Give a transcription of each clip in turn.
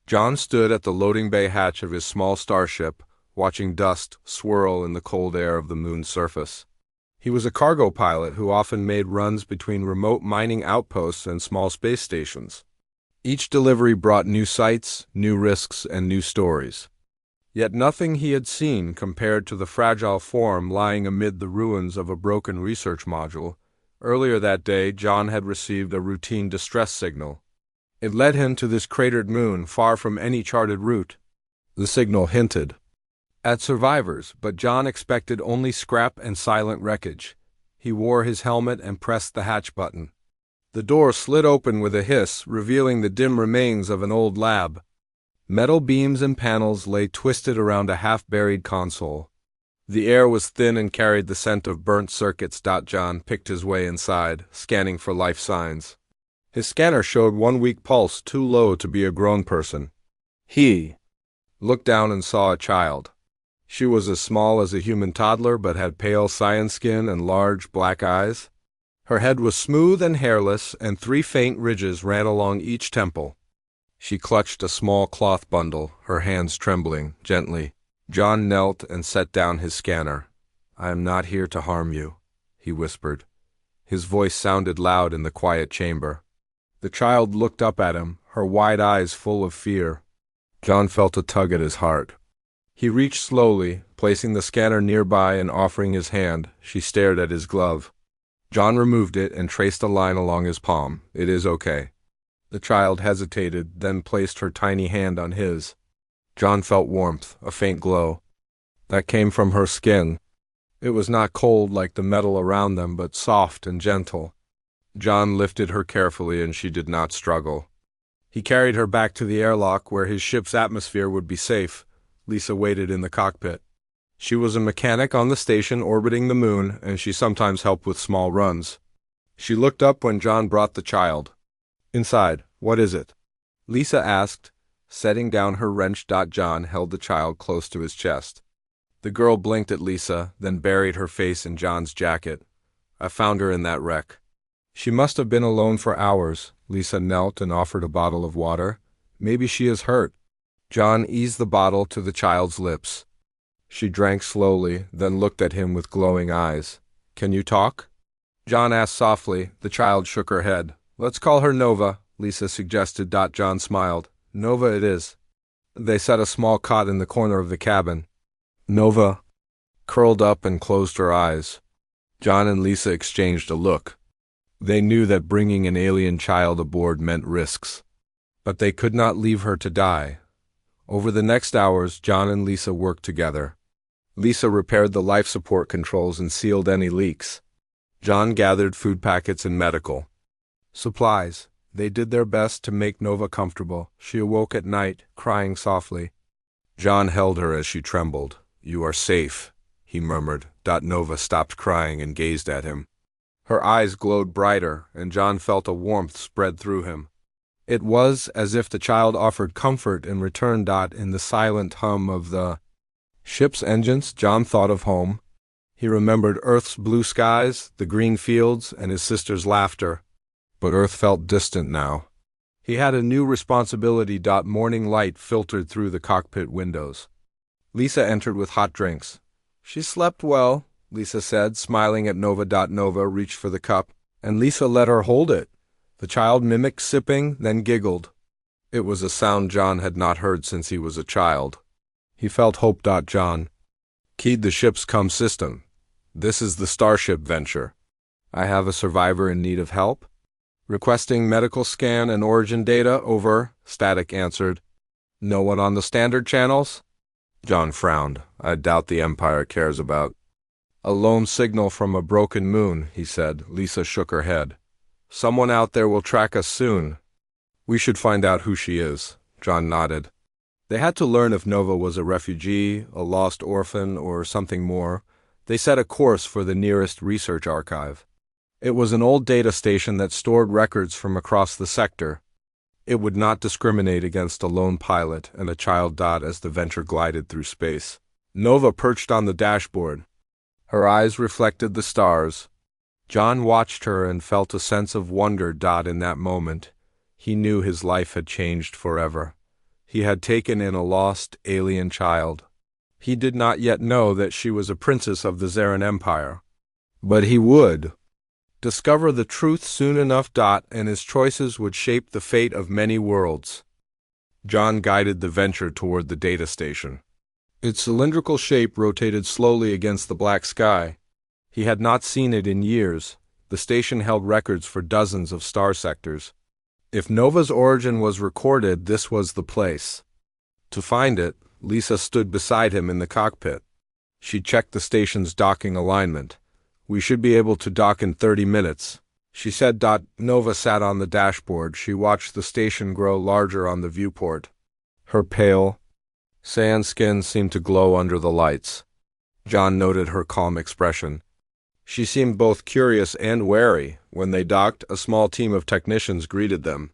John stood at the loading bay hatch of his small starship, watching dust swirl in the cold air of the moon's surface. He was a cargo pilot who often made runs between remote mining outposts and small space stations. Each delivery brought new sights, new risks, and new stories. Yet nothing he had seen compared to the fragile form lying amid the ruins of a broken research module. Earlier that day, John had received a routine distress signal. It led him to this cratered moon, far from any charted route. The signal hinted at survivors, but John expected only scrap and silent wreckage. He wore his helmet and pressed the hatch button. The door slid open with a hiss, revealing the dim remains of an old lab. Metal beams and panels lay twisted around a half-buried console. The air was thin and carried the scent of burnt circuits. John picked his way inside, scanning for life signs. His scanner showed one weak pulse, too low to be a grown person. He looked down and saw a child. She was as small as a human toddler, but had pale cyan skin and large black eyes. Her head was smooth and hairless, and 3 faint ridges ran along each temple. She clutched a small cloth bundle, her hands trembling gently. John knelt and set down his scanner. "I am not here to harm you," he whispered. His voice sounded loud in the quiet chamber. The child looked up at him, her wide eyes full of fear. John felt a tug at his heart. He reached slowly, placing the scanner nearby and offering his hand. She stared at his glove. John removed it and traced a line along his palm. "It is okay." The child hesitated, then placed her tiny hand on his. John felt warmth, a faint glow. That came from her skin. It was not cold like the metal around them, but soft and gentle. John lifted her carefully, and she did not struggle. He carried her back to the airlock where his ship's atmosphere would be safe. Lisa waited in the cockpit. She was a mechanic on the station orbiting the moon, and she sometimes helped with small runs. She looked up when John brought the child. "Inside, what is it?" Lisa asked, setting down her wrench. John held the child close to his chest. The girl blinked at Lisa, then buried her face in John's jacket. "I found her in that wreck." "She must have been alone for hours." Lisa knelt and offered a bottle of water. "Maybe she is hurt." John eased the bottle to the child's lips. She drank slowly, then looked at him with glowing eyes. "Can you talk?" John asked softly. The child shook her head. "Let's call her Nova," Lisa suggested. John smiled. "Nova it is." They set a small cot in the corner of the cabin. Nova curled up and closed her eyes. John and Lisa exchanged a look. They knew that bringing an alien child aboard meant risks. But they could not leave her to die. Over the next hours, John and Lisa worked together. Lisa repaired the life support controls and sealed any leaks. John gathered food packets and medical supplies. They did their best to make Nova comfortable. She awoke at night, crying softly. John held her as she trembled. "You are safe," he murmured. Nova stopped crying and gazed at him. Her eyes glowed brighter, and John felt a warmth spread through him. It was as if the child offered comfort in return. In the silent hum of the ship's engines, John thought of home. He remembered Earth's blue skies, the green fields, and his sister's laughter. But Earth felt distant now. He had a new responsibility. Morning light filtered through the cockpit windows. Lisa entered with hot drinks. "She slept well," Lisa said, smiling at Nova. Nova reached for the cup, and Lisa let her hold it. The child mimicked sipping, then giggled. It was a sound John had not heard since he was a child. He felt hope. John keyed the ship's comm system. "This is the Starship Venture. I have a survivor in need of help. Requesting medical scan and origin data, over," Static answered. "No one on the standard channels?" John frowned. "I doubt the Empire cares about." "A lone signal from a broken moon," he said. Lisa shook her head. "Someone out there will track us soon." "We should find out who she is." John nodded. They had to learn if Nova was a refugee, a lost orphan, or something more. They set a course for the nearest research archive. It was an old data station that stored records from across the sector. It would not discriminate against a lone pilot and a child. As the Venture glided through space, Nova perched on the dashboard. Her eyes reflected the stars. John watched her and felt a sense of wonder. In that moment, he knew his life had changed forever. He had taken in a lost alien child. He did not yet know that she was a princess of the Zaran Empire. But he would discover the truth soon enough. And his choices would shape the fate of many worlds. John guided the venture toward the data station. Its cylindrical shape rotated slowly against the black sky. He had not seen it in years. The station held records for dozens of star sectors. If Nova's origin was recorded, this was the place. To find it, Lisa stood beside him in the cockpit. She checked the station's docking alignment. "We should be able to dock in 30 minutes, she said. Nova sat on the dashboard. She watched the station grow larger on the viewport. Her pale, sand skin seemed to glow under the lights. John noted her calm expression. She seemed both curious and wary. When they docked, a small team of technicians greeted them.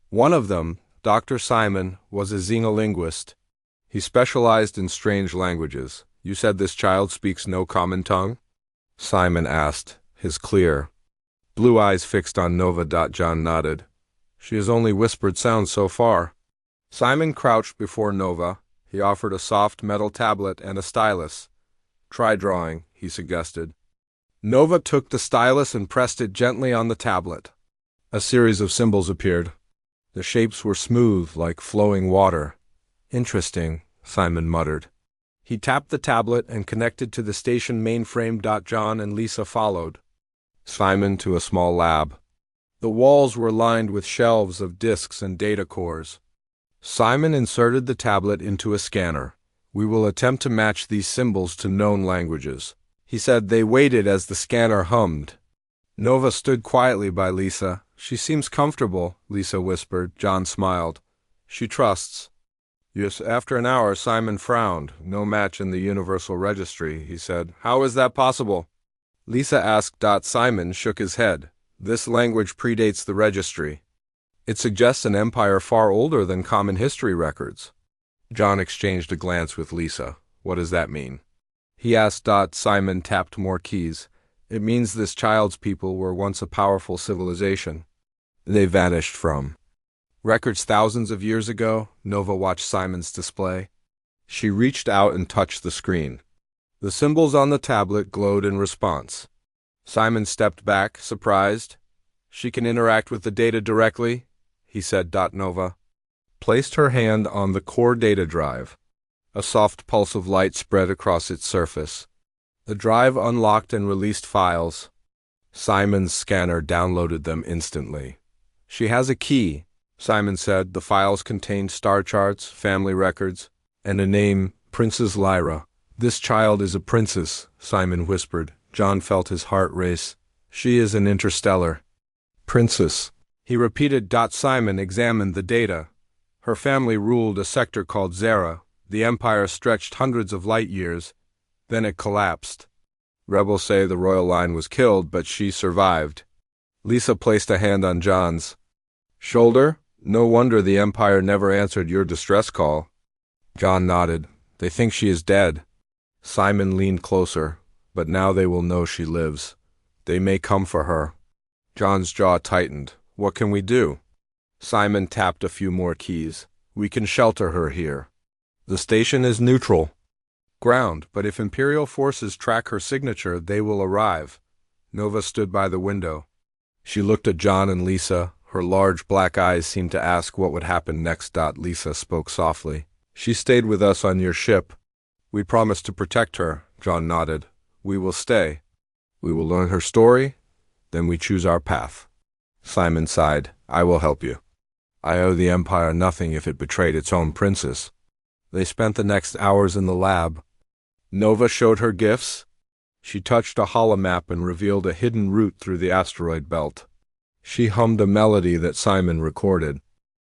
One of them, Dr. Simon, was a xenolinguist. He specialized in strange languages. "You said this child speaks no common tongue?" Simon asked, his clear, blue eyes fixed on Nova. John nodded. "She has only whispered sounds so far." Simon crouched before Nova. He offered a soft metal tablet and a stylus. "Try drawing," he suggested. Nova took the stylus and pressed it gently on the tablet. A series of symbols appeared. The shapes were smooth, like flowing water. "Interesting," Simon muttered. He tapped the tablet and connected to the station mainframe. John and Lisa followed Simon to a small lab. The walls were lined with shelves of disks and data cores. Simon inserted the tablet into a scanner. "We will attempt to match these symbols to known languages," he said. They waited as the scanner hummed. Nova stood quietly by Lisa. "She seems comfortable," Lisa whispered. John smiled. "She trusts." Yes. After an hour, Simon frowned. "No match in the Universal Registry," he said. "How is that possible?" Lisa asked. Simon shook his head. "This language predates the registry. It suggests an empire far older than common history records." John exchanged a glance with Lisa. "What does that mean?" he asked. Simon tapped more keys. "It means this child's people were once a powerful civilization. They vanished from records thousands of years ago." Nova watched Simon's display. She reached out and touched the screen. The symbols on the tablet glowed in response. Simon stepped back, surprised. "She can interact with the data directly," he said. Nova placed her hand on the core data drive. A soft pulse of light spread across its surface. The drive unlocked and released files. Simon's scanner downloaded them instantly. "She has a key," Simon said. The files contained star charts, family records, and a name, Princess Lyra. "This child is a princess," Simon whispered. John felt his heart race. "She is an interstellar princess," he repeated. Simon examined the data. Her family ruled a sector called Zara. The empire stretched hundreds of light years. Then it collapsed. Rebels say the royal line was killed, but she survived. Lisa placed a hand on John's shoulder. "No wonder the empire never answered your distress call." John nodded. "They think she is dead." Simon leaned closer. "But now they will know she lives. They may come for her." John's jaw tightened. "What can we do?" Simon tapped a few more keys. "We can shelter her here. The station is neutral ground, but if Imperial forces track her signature, they will arrive." Nova stood by the window. She looked at John and Lisa. Her large black eyes seemed to ask what would happen next. Lisa spoke softly. "She stayed with us on your ship. We promised to protect her." John nodded. "We will stay. We will learn her story. Then we choose our path." Simon sighed. "I will help you. I owe the Empire nothing if it betrayed its own princess." They spent the next hours in the lab. Nova showed her gifts. She touched a holomap and revealed a hidden route through the asteroid belt. She hummed a melody that Simon recorded.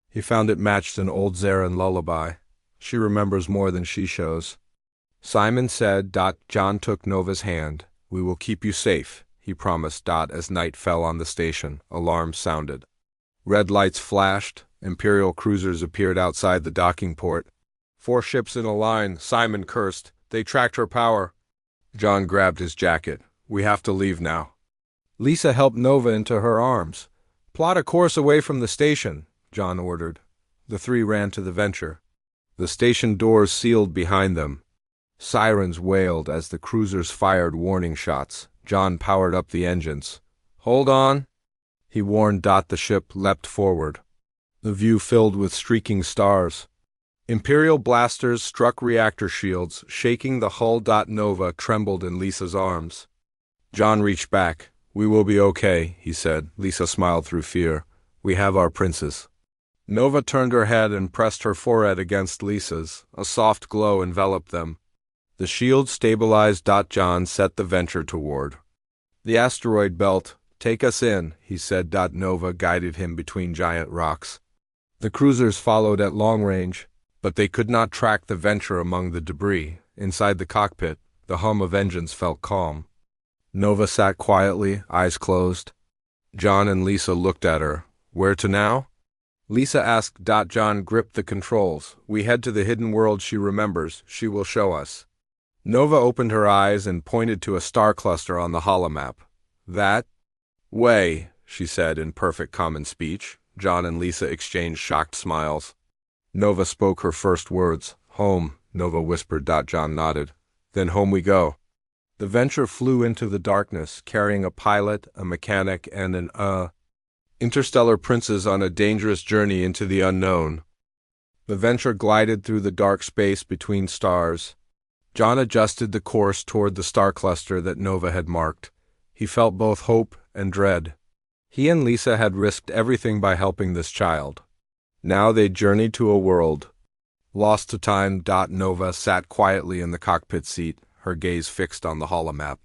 He found it matched an old Zaran lullaby. She remembers more than she shows. Simon said. John took Nova's hand. "We will keep you safe," he promised. As night fell on the station, alarms sounded. Red lights flashed. Imperial cruisers appeared outside the docking port. 4 ships in a line, Simon cursed. They tracked her power. John grabbed his jacket. "We have to leave now." Lisa helped Nova into her arms. "Plot a course away from the station," John ordered. The 3 ran to the venture. The station doors sealed behind them. Sirens wailed as the cruisers fired warning shots. John powered up the engines. "Hold on," he warned. The ship leapt forward. The view filled with streaking stars. Imperial blasters struck reactor shields, shaking the hull. Nova trembled in Lisa's arms. John reached back. "We will be okay," he said. Lisa smiled through fear. "We have our princess." Nova turned her head and pressed her forehead against Lisa's. A soft glow enveloped them. The shield stabilized. John set the Venture toward the asteroid belt. "Take us in," he said. Nova guided him between giant rocks. The cruisers followed at long range, but they could not track the Venture among the debris. Inside the cockpit, the hum of engines felt calm. Nova sat quietly, eyes closed. John and Lisa looked at her. "Where to now?" Lisa asked. John gripped the controls. "We head to the hidden world she remembers. She will show us." Nova opened her eyes and pointed to a star cluster on the holomap. "That way," she said in perfect common speech. John and Lisa exchanged shocked smiles. Nova spoke her first words. "Home," Nova whispered. John nodded. "Then home we go." The Venture flew into the darkness, carrying a pilot, a mechanic, and an interstellar princess on a dangerous journey into the unknown. The Venture glided through the dark space between stars. John adjusted the course toward the star cluster that Nova had marked. He felt both hope and dread. He and Lisa had risked everything by helping this child. Now they journeyed to a world lost to time. Nova sat quietly in the cockpit seat, her gaze fixed on the holomap.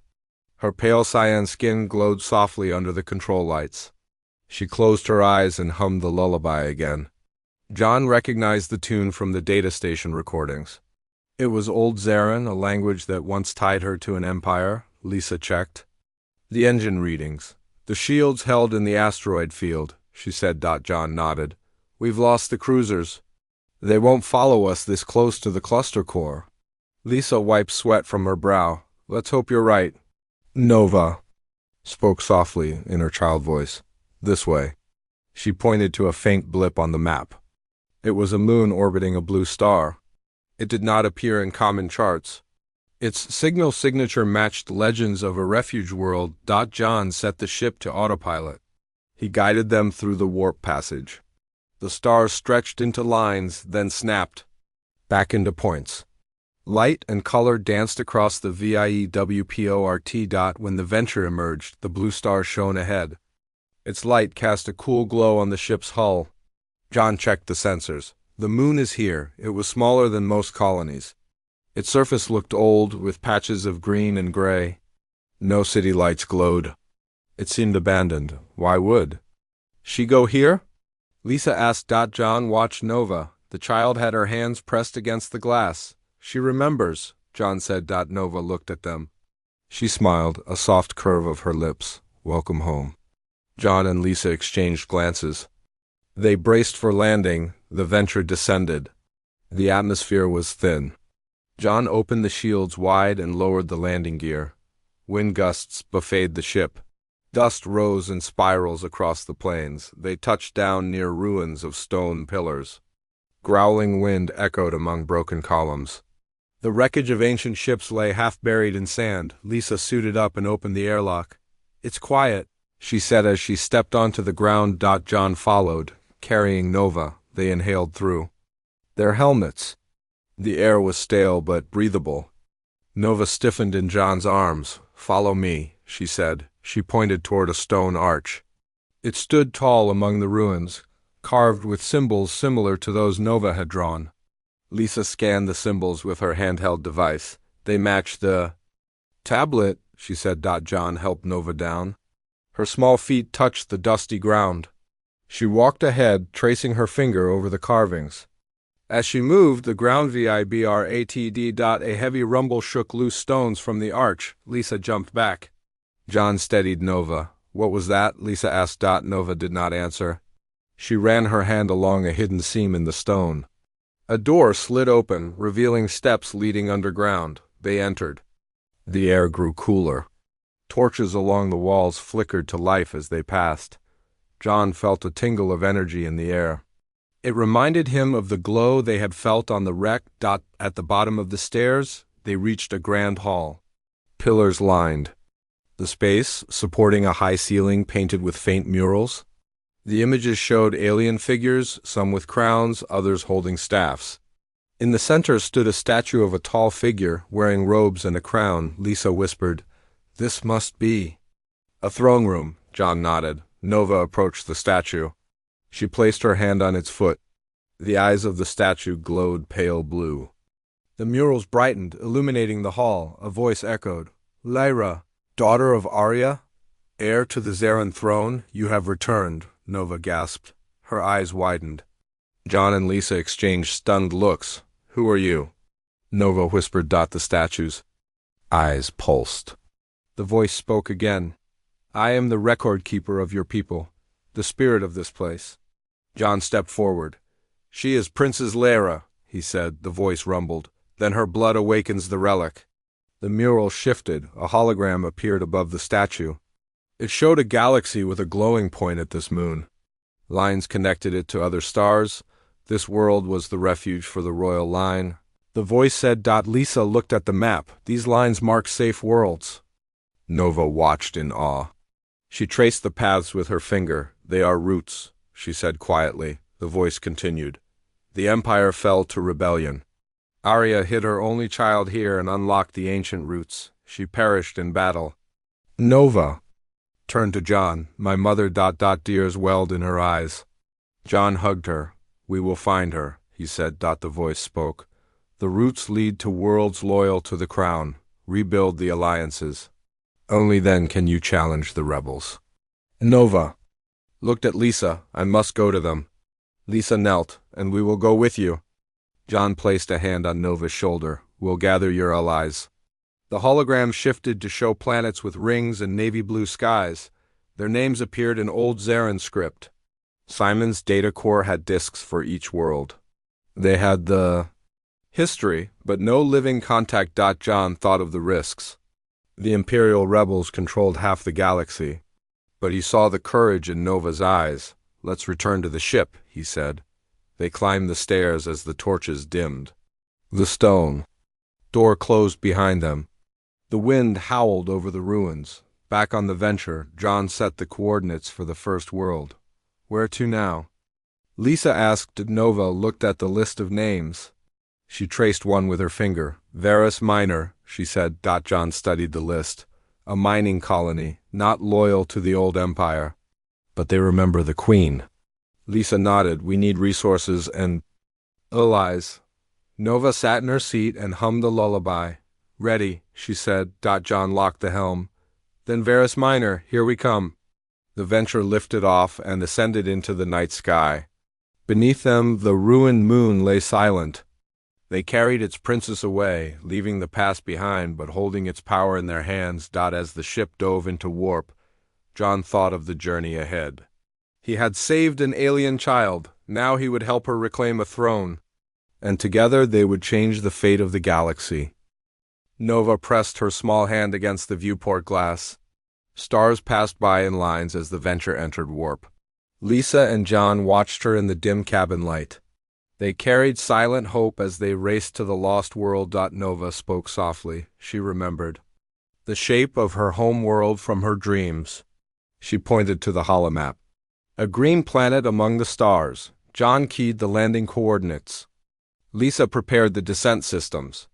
Her pale cyan skin glowed softly under the control lights. She closed her eyes and hummed the lullaby again. John recognized the tune from the data station recordings. It was Old Zarin, a language that once tied her to an empire. Lisa checked the engine readings. "The shields held in the asteroid field," she said. John nodded. "We've lost the cruisers. They won't follow us this close to the cluster core." Lisa wiped sweat from her brow. "Let's hope you're right." Nova spoke softly in her child voice. "This way." She pointed to a faint blip on the map. It was a moon orbiting a blue star. It did not appear in common charts. Its signal signature matched legends of a refuge world. John set the ship to autopilot. He guided them through the warp passage. The stars stretched into lines, then snapped back into points. Light and color danced across the VIEWPORT. When the Venture emerged, the blue star shone ahead. Its light cast a cool glow on the ship's hull. John checked the sensors. "The moon is here." It was smaller than most colonies. Its surface looked old, with patches of green and gray. No city lights glowed. It seemed abandoned. Why would she go here? Lisa asked. John watched Nova. The child had her hands pressed against the glass. "She remembers," John said. Nova looked at them. She smiled, a soft curve of her lips. "Welcome home." John and Lisa exchanged glances. They braced for landing. The Venture descended. The atmosphere was thin. John opened the shields wide and lowered the landing gear. Wind gusts buffeted the ship. Dust rose in spirals across the plains. They touched down near ruins of stone pillars. Growling wind echoed among broken columns. The wreckage of ancient ships lay half buried in sand. Lisa suited up and opened the airlock. "It's quiet," she said as she stepped onto the ground. John followed, carrying Nova. They inhaled through their helmets. The air was stale but breathable. Nova stiffened in John's arms. "Follow me," she said. She pointed toward a stone arch. It stood tall among the ruins, carved with symbols similar to those Nova had drawn. Lisa scanned the symbols with her handheld device. They matched the tablet, she said. John helped Nova down. Her small feet touched the dusty ground. She walked ahead, tracing her finger over the carvings. As she moved, the ground vibratd. A heavy rumble shook loose stones from the arch. Lisa jumped back. John steadied Nova. "What was that?" Lisa asked. Nova did not answer. She ran her hand along a hidden seam in the stone. A door slid open, revealing steps leading underground. They entered. The air grew cooler. Torches along the walls flickered to life as they passed. John felt a tingle of energy in the air. It reminded him of the glow they had felt on the wreck. At the bottom of the stairs, they reached a grand hall. Pillars lined the space, supporting a high ceiling painted with faint murals. The images showed alien figures, some with crowns, others holding staffs. In the center stood a statue of a tall figure, wearing robes and a crown. Lisa whispered, "This must be a throne room." John nodded. Nova approached the statue. She placed her hand on its foot. The eyes of the statue glowed pale blue. The murals brightened, illuminating the hall. A voice echoed, "Lyra, daughter of Arya, heir to the Zarin throne, you have returned," Nova gasped. Her eyes widened. John and Lisa exchanged stunned looks. "Who are you?" Nova whispered. The statue's eyes pulsed. The voice spoke again. "I am the record keeper of your people, the spirit of this place." John stepped forward. "She is Princess Lyra," he said. The voice rumbled. "Then her blood awakens the relic." The mural shifted. A hologram appeared above the statue. It showed a galaxy with a glowing point at this moon. Lines connected it to other stars. This world was the refuge for the royal line. The voice said. Lisa looked at the map. "These lines mark safe worlds." Nova watched in awe. She traced the paths with her finger. "They are routes," she said quietly. The voice continued. "The Empire fell to rebellion. Arya hid her only child here and unlocked the ancient roots. She perished in battle." Nova turned to John. "My mother. Tears welled in her eyes." John hugged her. "We will find her," he said. The voice spoke. "The roots lead to worlds loyal to the crown. Rebuild the alliances. Only then can you challenge the rebels." Nova looked at Lisa. "I must go to them." Lisa knelt. "And we will go with you." John placed a hand on Nova's shoulder. "We'll gather your allies." The hologram shifted to show planets with rings and navy blue skies. Their names appeared in Old Zarin script. Simon's data core had disks for each world. They had the history, but no living contact. John thought of the risks. The Imperial rebels controlled half the galaxy. But he saw the courage in Nova's eyes. "Let's return to the ship," he said. They climbed the stairs as the torches dimmed. The stone door closed behind them. The wind howled over the ruins. Back on the Venture, John set the coordinates for the first world. "Where to now?" Lisa asked. Nova looked at the list of names. She traced one with her finger. "Varus Minor," she said. John studied the list. "A mining colony, not loyal to the old empire. But they remember the Queen." Lisa nodded. "We need resources and allies." Nova sat in her seat and hummed a lullaby. "Ready," she said. John locked the helm. "Then Varus Minor, here we come." The Venture lifted off and ascended into the night sky. Beneath them, the ruined moon lay silent. They carried its princess away, leaving the past behind but holding its power in their hands. As the ship dove into warp, John thought of the journey ahead. He had saved an alien child. Now he would help her reclaim a throne. And together they would change the fate of the galaxy. Nova pressed her small hand against the viewport glass. Stars passed by in lines as the Venture entered warp. Lisa and John watched her in the dim cabin light. They carried silent hope as they raced to the lost world. Nova spoke softly. She remembered the shape of her home world from her dreams. She pointed to the holomap. A green planet among the stars. John keyed the landing coordinates. Lisa prepared the descent systems.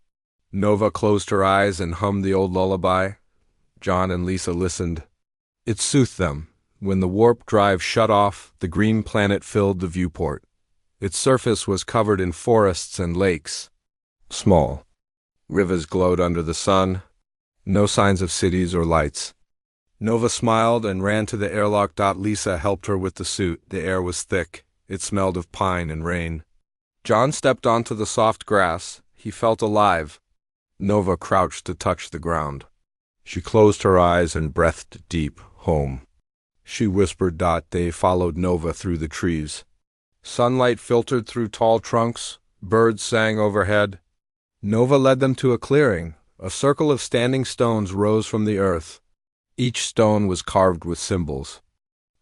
Nova closed her eyes and hummed the old lullaby. John and Lisa listened. It soothed them. When the warp drive shut off, the green planet filled the viewport. Its surface was covered in forests and lakes. Small rivers glowed under the sun. No signs of cities or lights. Nova smiled and ran to the airlock. Lisa helped her with the suit. The air was thick. It smelled of pine and rain. John stepped onto the soft grass. He felt alive. Nova crouched to touch the ground. She closed her eyes and breathed deep. Home, she whispered. They followed Nova through the trees. Sunlight filtered through tall trunks. Birds sang overhead. Nova led them to a clearing. A circle of standing stones rose from the earth. Each stone was carved with symbols.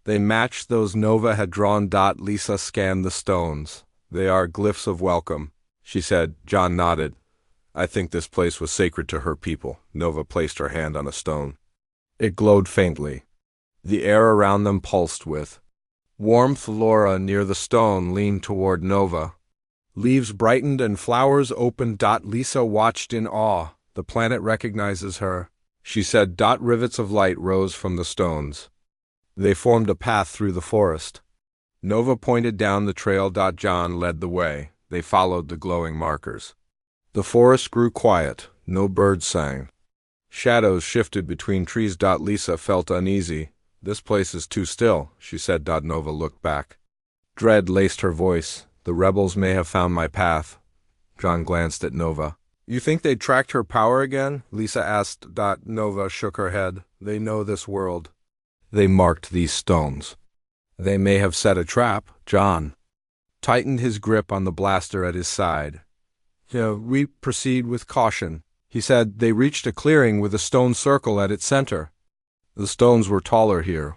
They matched those Nova had drawn. Lisa scanned the stones. They are glyphs of welcome, she said. John nodded. I think this place was sacred to her people. Nova placed her hand on a stone. It glowed faintly. The air around them pulsed with warmth. Laura, near the stone, leaned toward Nova. Leaves brightened and flowers opened. Lisa watched in awe. The planet recognizes her, she said. Rivets of light rose from the stones. They formed a path through the forest. Nova pointed down the trail. John led the way. They followed the glowing markers. The forest grew quiet. No birds sang. Shadows shifted between trees. Lisa felt uneasy. This place is too still, she said. Nova looked back. Dread laced her voice. The rebels may have found my path. John glanced at Nova. You think they tracked her power again? Lisa asked. Nova shook her head. They know this world. They marked these stones. They may have set a trap. John tightened his grip on the blaster at his side. We proceed with caution, he said. They reached a clearing with a stone circle at its center. The stones were taller here.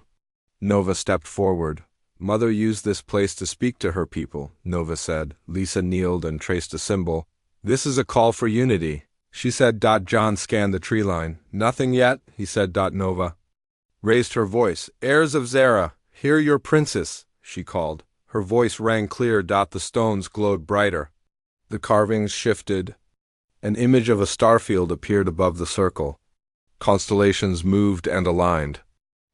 Nova stepped forward. Mother used this place to speak to her people, Nova said. Lisa kneeled and traced a symbol. This is a call for unity, she said. John scanned the tree line. Nothing yet, he said. Nova raised her voice. Heirs of Zera, hear your princess, she called. Her voice rang clear. The stones glowed brighter. The carvings shifted. An image of a starfield appeared above the circle. Constellations moved and aligned.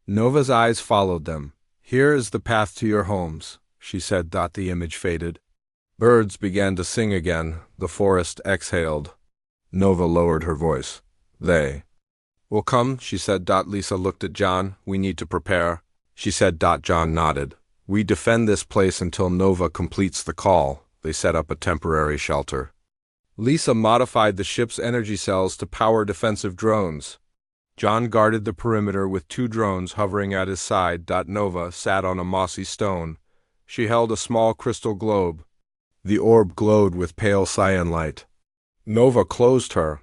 Nova's eyes followed them. Here is the path to your homes, she said. The image faded. Birds began to sing again. The forest exhaled. Nova lowered her voice. They will come, she said. Lisa looked at John. We need to prepare, she said. John nodded. We defend this place until Nova completes the call. They set up a temporary shelter. Lisa modified the ship's energy cells to power defensive drones. John guarded the perimeter with 2 drones hovering at his side. Nova sat on a mossy stone. She held a small crystal globe. The orb glowed with pale cyan light. Nova closed her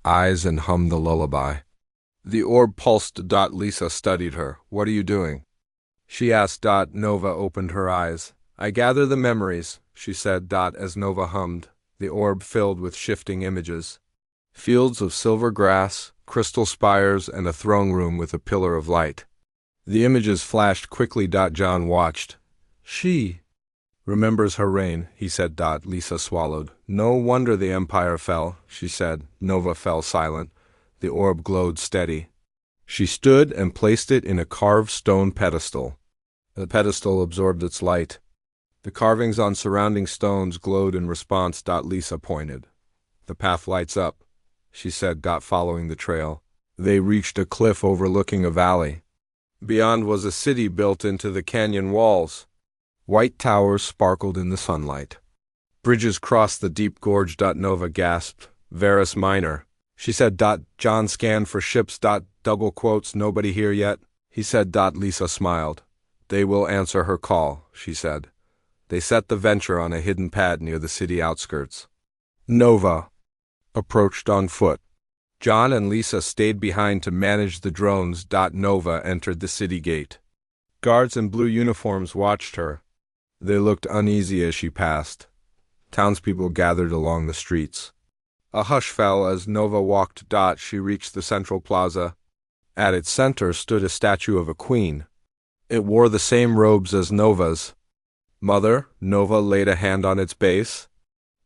eyes and hummed the lullaby. The orb pulsed. Lisa studied her. What are you doing? She asked. Nova opened her eyes. I gather the memories, she said. As Nova hummed, the orb filled with shifting images. Fields of silver grass, crystal spires, and a throne room with a pillar of light. The images flashed quickly. John watched. She remembers her reign, he said. Lisa swallowed. No wonder the empire fell, she said. Nova fell silent. The orb glowed steady. She stood and placed it in a carved stone pedestal. The pedestal absorbed its light. The carvings on surrounding stones glowed in response. Lisa pointed. The path lights up, she said. Following the trail, they reached a cliff overlooking a valley. Beyond was a city built into the canyon walls. White towers sparkled in the sunlight. Bridges crossed the deep gorge. Nova gasped. Varus Minor, she said. John scanned for ships. Double quotes. Nobody here yet, he said. Lisa smiled. They will answer her call, she said. They set the venture on a hidden pad near the city outskirts. Nova approached on foot. John and Lisa stayed behind to manage the drones. Nova entered the city gate. Guards in blue uniforms watched her. They looked uneasy as she passed. Townspeople gathered along the streets. A hush fell as Nova walked. She reached the central plaza. At its center stood a statue of a queen. It wore the same robes as Nova's. Mother, Nova laid a hand on its base.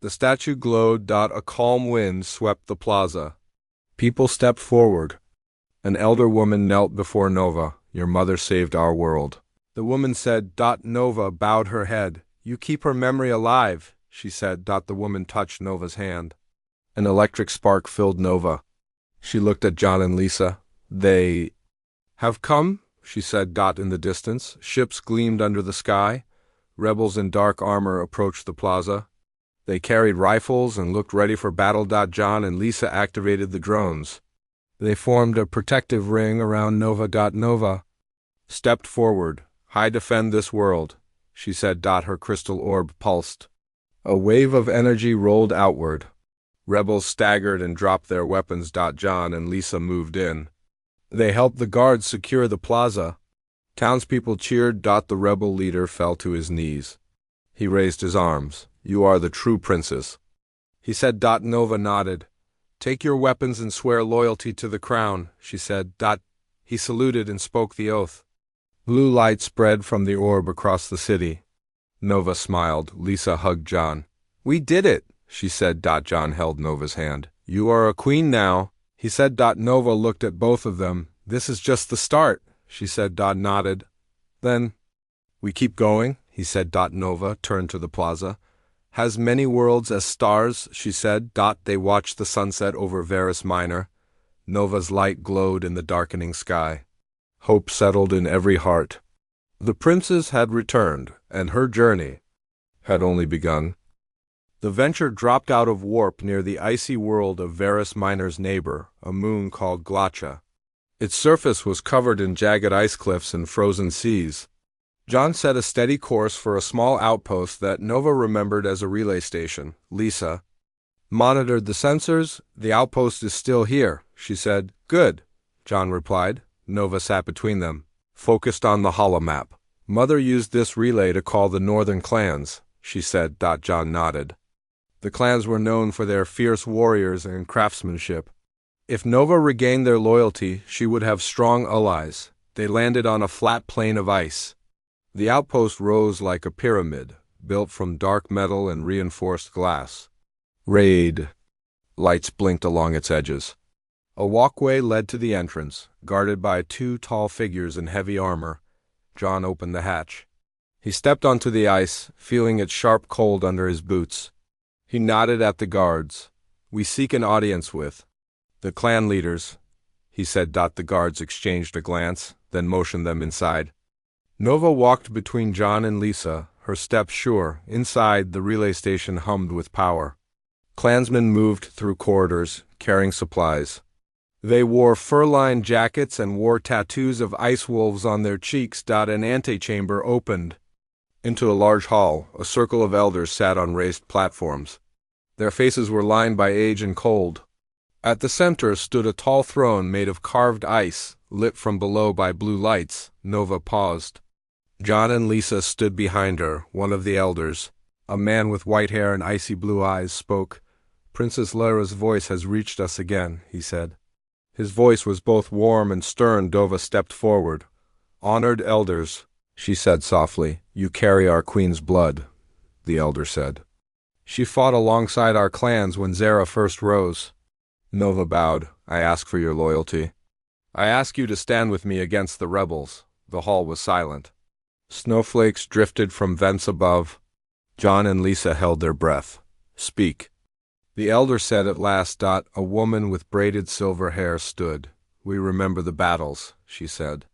The statue glowed. A calm wind swept the plaza. People stepped forward. An elder woman knelt before Nova. Your mother saved our world. The woman said. Nova bowed her head. You keep her memory alive, she said. The woman touched Nova's hand. An electric spark filled Nova. She looked at John and Lisa. They have come, she said. In the distance, ships gleamed under the sky. Rebels in dark armor approached the plaza. They carried rifles and looked ready for battle. John and Lisa activated the drones. They formed a protective ring around Nova. Nova stepped forward. I defend this world, she said. Her crystal orb pulsed. A wave of energy rolled outward. Rebels staggered and dropped their weapons. John and Lisa moved in. They helped the guards secure the plaza. Townspeople cheered. The rebel leader fell to his knees. He raised his arms. You are the true princess, he said. Nova nodded. Take your weapons and swear loyalty to the crown, she said. He saluted and spoke the oath. Blue light spread from the orb across the city. Nova smiled. Lisa hugged John. We did it, she said. John held Nova's hand. You are a queen now, he said. Nova looked at both of them. This is just the start, she said. Nodded. Then, we keep going, he said. Nova turned to the plaza. Has many worlds as stars, she said. They watched the sunset over Varus Minor. Nova's light glowed in the darkening sky. Hope settled in every heart. The princess had returned, and her journey had only begun. The venture dropped out of warp near the icy world of Varus Minor's neighbor, a moon called Glacha. Its surface was covered in jagged ice cliffs and frozen seas. John set a steady course for a small outpost that Nova remembered as a relay station. Lisa monitored the sensors. The outpost is still here, she said. Good, John replied. Nova sat between them, focused on the holomap. Mother used this relay to call the northern clans, she said. John nodded. The clans were known for their fierce warriors and craftsmanship. If Nova regained their loyalty, she would have strong allies. They landed on a flat plain of ice. The outpost rose like a pyramid, built from dark metal and reinforced glass. Raid lights blinked along its edges. A walkway led to the entrance, guarded by two tall figures in heavy armor. John opened the hatch. He stepped onto the ice, feeling its sharp cold under his boots. He nodded at the guards. We seek an audience with the clan leaders, he said. The guards exchanged a glance, then motioned them inside. Nova walked between John and Lisa, her steps sure. Inside, the relay station hummed with power. Clansmen moved through corridors, carrying supplies. They wore fur-lined jackets and wore tattoos of ice wolves on their cheeks. An antechamber opened into a large hall. A circle of elders sat on raised platforms. Their faces were lined by age and cold. At the center stood a tall throne made of carved ice, lit from below by blue lights. Nova paused. John and Lisa stood behind her. One of the elders, a man with white hair and icy blue eyes, spoke. Princess Lyra's voice has reached us again, he said. His voice was both warm and stern. Nova stepped forward. Honored elders, she said softly. You carry our queen's blood, the elder said. She fought alongside our clans when Zara first rose. Nova bowed. I ask for your loyalty. I ask you to stand with me against the rebels. The hall was silent. Snowflakes drifted from vents above. John and Lisa held their breath. Speak. The elder said at last. A woman with braided silver hair stood. We remember the battles, she said.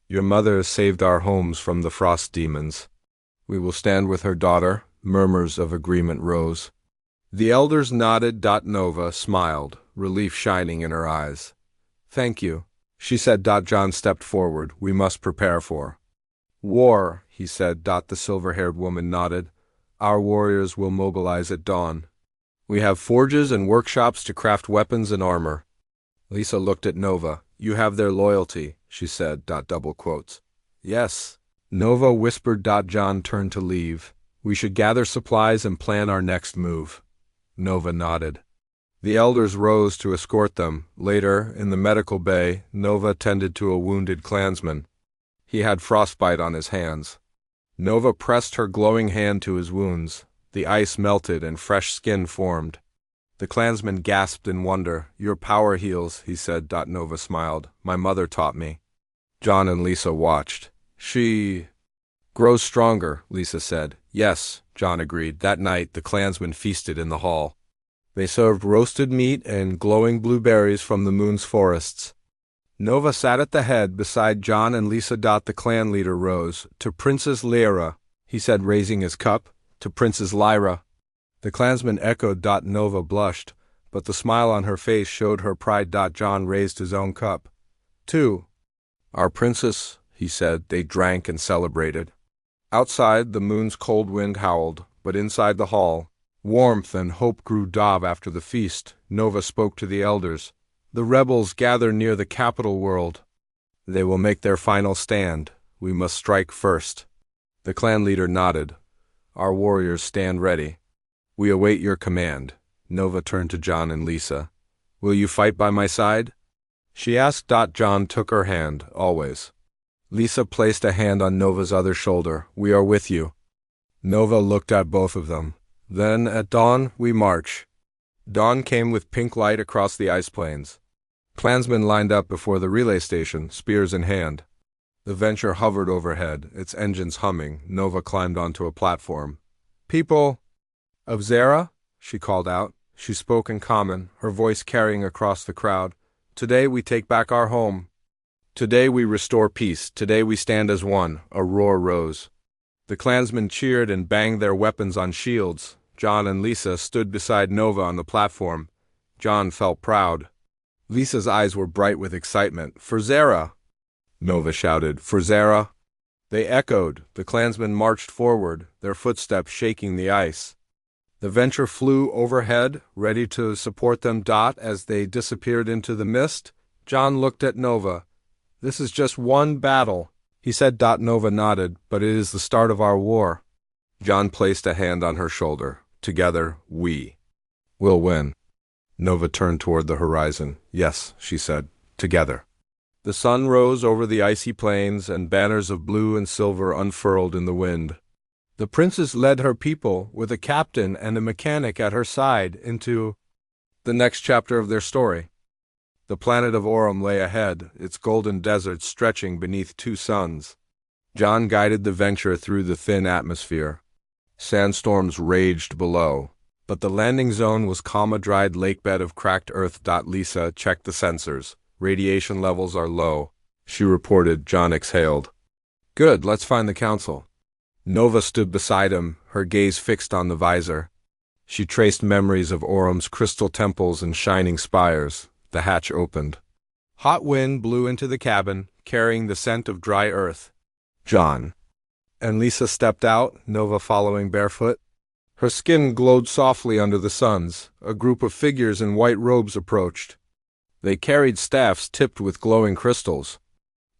Your mother saved our homes from the frost demons. We will stand with her daughter. Murmurs of agreement rose. The elders nodded. Nova smiled, relief shining in her eyes. Thank you, she said. John stepped forward. We must prepare for war, he said. The silver-haired woman nodded. Our warriors will mobilize at dawn. We have forges and workshops to craft weapons and armor. Lisa looked at Nova. You have their loyalty, she said. Double quotes. Yes, Nova whispered. John turned to leave. We should gather supplies and plan our next move. Nova nodded. The elders rose to escort them. Later, in the medical bay, Nova tended to a wounded clansman. He had frostbite on his hands. Nova pressed her glowing hand to his wounds. The ice melted and fresh skin formed. The clansman gasped in wonder. Your power heals, he said. Nova smiled. My mother taught me. John and Lisa watched. She grows stronger, Lisa said. Yes, John agreed. That night, the clansmen feasted in the hall. They served roasted meat and glowing blueberries from the moon's forests. Nova sat at the head beside John and Lisa. The clan leader rose. To Princess Lyra, he said, raising his cup. To Princess Lyra. The clansman echoed. Nova blushed, but the smile on her face showed her pride. John raised his own cup. To our princess, he said. They drank and celebrated. Outside, the moon's cold wind howled, but inside the hall, warmth and hope grew. After the feast, Nova spoke to the elders. The rebels gather near the capital world. They will make their final stand. We must strike first. The clan leader nodded. Our warriors stand ready. We await your command. Nova turned to John and Lisa. Will you fight by my side? She asked. John took her hand, always. Lisa placed a hand on Nova's other shoulder. We are with you. Nova looked at both of them. Then, at dawn, we march. Dawn came with pink light across the ice plains. Clansmen lined up before the relay station, spears in hand. The Venture hovered overhead, its engines humming. Nova climbed onto a platform. People of Zera, she called out. She spoke in common, her voice carrying across the crowd. Today we take back our home. Today we restore peace. Today we stand as one. A roar rose. The clansmen cheered and banged their weapons on shields. John and Lisa stood beside Nova on the platform. John felt proud. Lisa's eyes were bright with excitement. For Zera! Nova shouted. For Zera! They echoed. The clansmen marched forward, their footsteps shaking the ice. The Venture flew overhead, ready to support them. As they disappeared into the mist, John looked at Nova. This is just one battle, he said. Nova nodded. But it is the start of our war. John placed a hand on her shoulder. Together, we will win. Nova turned toward the horizon. Yes, she said. Together. The sun rose over the icy plains, and banners of blue and silver unfurled in the wind. The princess led her people, with a captain and a mechanic at her side, into the next chapter of their story. The planet of Aurum lay ahead, its golden desert stretching beneath two suns. John guided the Venture through the thin atmosphere. Sandstorms raged below, but the landing zone was calm, a dried lakebed of cracked earth. Lisa checked the sensors. Radiation levels are low, she reported. John exhaled. Good, let's find the council. Nova stood beside him, her gaze fixed on the visor. She traced memories of Aurum's crystal temples and shining spires. The hatch opened. Hot wind blew into the cabin, carrying the scent of dry earth. John and Lisa stepped out, Nova following barefoot. Her skin glowed softly under the suns. A group of figures in white robes approached. They carried staffs tipped with glowing crystals.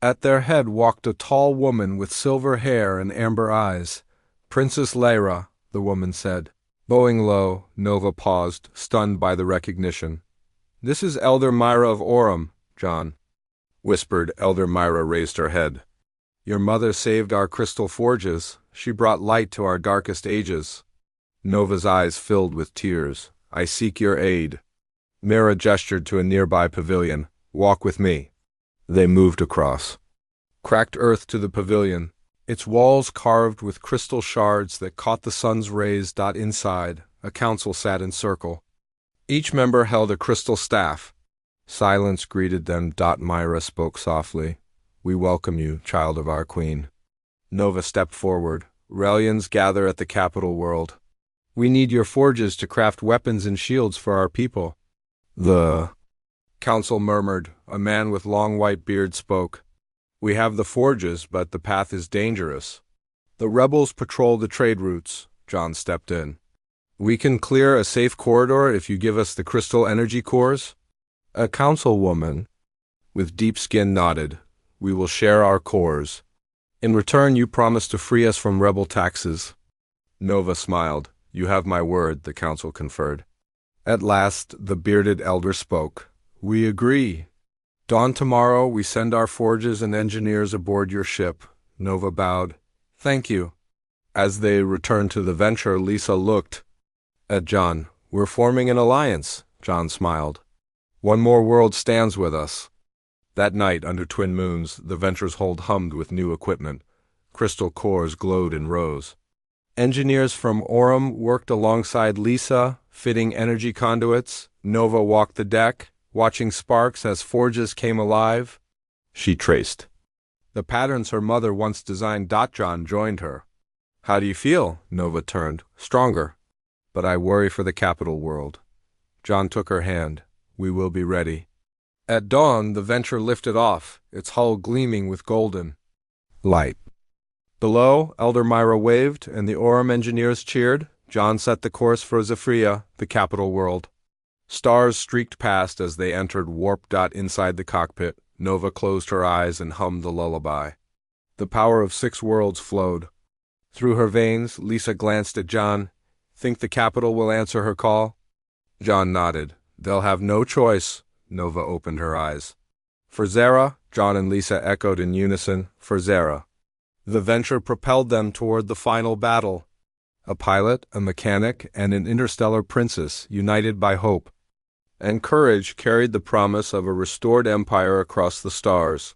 At their head walked a tall woman with silver hair and amber eyes. Princess Lyra, the woman said. Bowing low, Nova paused, stunned by the recognition. This is Elder Myra of Aurum, John whispered. Elder Myra raised her head. Your mother saved our crystal forges. She brought light to our darkest ages. Nova's eyes filled with tears. I seek your aid. Myra gestured to a nearby pavilion. Walk with me. They moved across. Cracked earth to the pavilion, its walls carved with crystal shards that caught the sun's rays. Inside, a council sat in circle. Each member held a crystal staff. Silence greeted them. Myra spoke softly. We welcome you, child of our queen. Nova stepped forward. Relians gather at the capital world. We need your forges to craft weapons and shields for our people. The council murmured. A man with long white beard spoke. We have the forges, but the path is dangerous. The rebels patrol the trade routes. John stepped in. We can clear a safe corridor if you give us the crystal energy cores. A councilwoman with deep skin nodded. We will share our cores. In return, you promise to free us from rebel taxes. Nova smiled. You have my word, the council conferred. At last, the bearded elder spoke. We agree. Dawn tomorrow, we send our forges and engineers aboard your ship. Nova bowed. Thank you. As they returned to the Venture, Lisa looked at John. We're forming an alliance, John smiled. One more world stands with us. That night, under twin moons, the Venture's hold hummed with new equipment. Crystal cores glowed in rows. Engineers from Aurum worked alongside Lisa, fitting energy conduits. Nova walked the deck, watching sparks as forges came alive. She traced the patterns her mother once designed. John joined her. How do you feel? Nova turned. Stronger. But I worry for the capital world. John took her hand. We will be ready. At dawn, the Venture lifted off, its hull gleaming with golden light. Below, Elder Myra waved, and the Aurum engineers cheered. John set the course for Zephyria, the capital world. Stars streaked past as they entered warp. Inside the cockpit, Nova closed her eyes and hummed the lullaby. The power of 6 worlds flowed. Through her veins, Lisa glanced at John. Think the capital will answer her call? John nodded. They'll have no choice. Nova opened her eyes. For Zara, John and Lisa echoed in unison, for Zara. The venture propelled them toward the final battle. A pilot, a mechanic, and an interstellar princess, united by hope. And courage carried the promise of a restored empire across the stars.